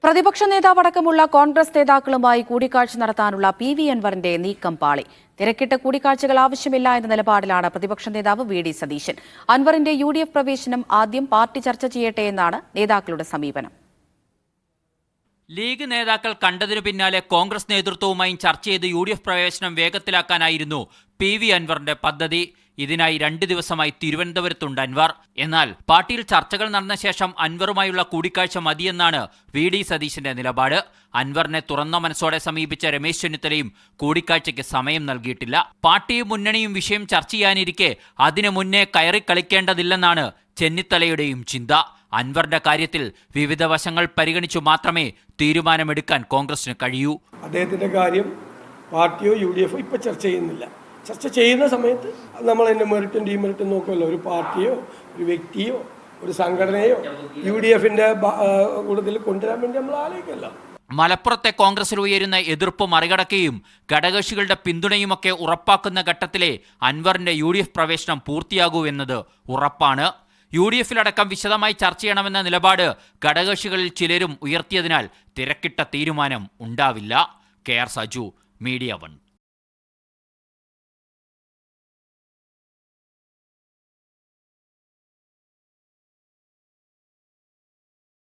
പ്രതിപക്ഷ നേതാവടക്കമുള്ള കോൺഗ്രസ് നേതാക്കളുമായി കൂടിക്കാഴ്ച നടത്താനുള്ള പി.വി. അൻവറിന്റെ നീക്കം പാളി. തിരക്കിട്ട കൂടിക്കാഴ്ചകൾ ആവശ്യമില്ല എന്ന നിലപാടിലാണ് പ്രതിപക്ഷ നേതാവ് വി.ഡി. സതീശൻ. അൻവറിന്റെ യു.ഡി.എഫ് പ്രവേശനം ആദ്യം പാർട്ടി ചർച്ച ചെയ്യട്ടെ എന്നാണ് നേതാക്കളുടെ സമീപനം. ലീഗ് നേതാക്കൾ കണ്ടതിനു പിന്നാലെ കോൺഗ്രസ് നേതൃത്വവുമായും ചർച്ച ചെയ്ത് യു.ഡി.എഫ് പ്രവേശനം വേഗത്തിലാക്കാനായിരുന്നു പി.വി. അൻവറിന്റെ പദ്ധതി. ഇതിനായി 2 ദിവസമായി തിരുവനന്തപുരത്തുണ്ട് അൻവർ. എന്നാൽ പാർട്ടിയിൽ ചർച്ചകൾ നടന്ന ശേഷം അൻവറുമായുള്ള കൂടിക്കാഴ്ച മതിയെന്നാണ് വി.ഡി. സതീശന്റെ നിലപാട്. അൻവറിനെ തുറന്ന മനസ്സോടെ സമീപിച്ച രമേശ് ചെന്നിത്തലയും കൂടിക്കാഴ്ചയ്ക്ക് സമയം നൽകിയിട്ടില്ല. പാർട്ടിയും മുന്നണിയും വിഷയം ചർച്ച ചെയ്യാനിരിക്കെ അതിനു മുന്നേ കയറി കളിക്കേണ്ടതില്ലെന്നാണ് ചെന്നിത്തലയുടെയും ചിന്ത. അൻവറിന്റെ കാര്യത്തിൽ വിവിധ വശങ്ങൾ പരിഗണിച്ചു മാത്രമേ തീരുമാനമെടുക്കാൻ കോൺഗ്രസിന് കഴിയൂ. അദ്ദേഹത്തിന്റെ കാര്യം പാർട്ടിയോ യു.ഡി.എഫോ ഇപ്പൊ ചർച്ച ചെയ്യുന്നില്ല. ചർച്ച ചെയ്യുന്ന സമയത്ത് നമ്മൾ അതിന്റെ മെറിറ്റും ഡീമെറിറ്റും നോക്കുമല്ലോ. ഒരു പാർട്ടിയോ ഒരു വ്യക്തിയോ ഒരു സംഘടനയോ യു.ഡി.എഫിന്റെ കൂട്ടത്തിൽ കൊണ്ടുവരാൻ വേണ്ടി നമ്മൾ ആലോചിക്കല്ലോ. മലപ്പുറത്തെ കോൺഗ്രസിൽ ഉയരുന്ന എതിർപ്പ് മറികടക്കുകയും ഘടകകക്ഷികളുടെ പിന്തുണയുമൊക്കെ ഉറപ്പാക്കുന്ന ഘട്ടത്തിലെ അൻവറിന്റെ യു.ഡി.എഫ് പ്രവേശനം പൂർത്തിയാകൂ എന്നത് ഉറപ്പാണ്. യു.ഡി.എഫിലടക്കം വിശദമായി ചർച്ച ചെയ്യണമെന്ന നിലപാട് ഘടകകക്ഷികളിൽ ചിലരും ഉയർത്തിയതിനാൽ തിരക്കിട്ട തീരുമാനം ഉണ്ടാവില്ല. കെ.ആർ. സജു, മീഡിയ 1.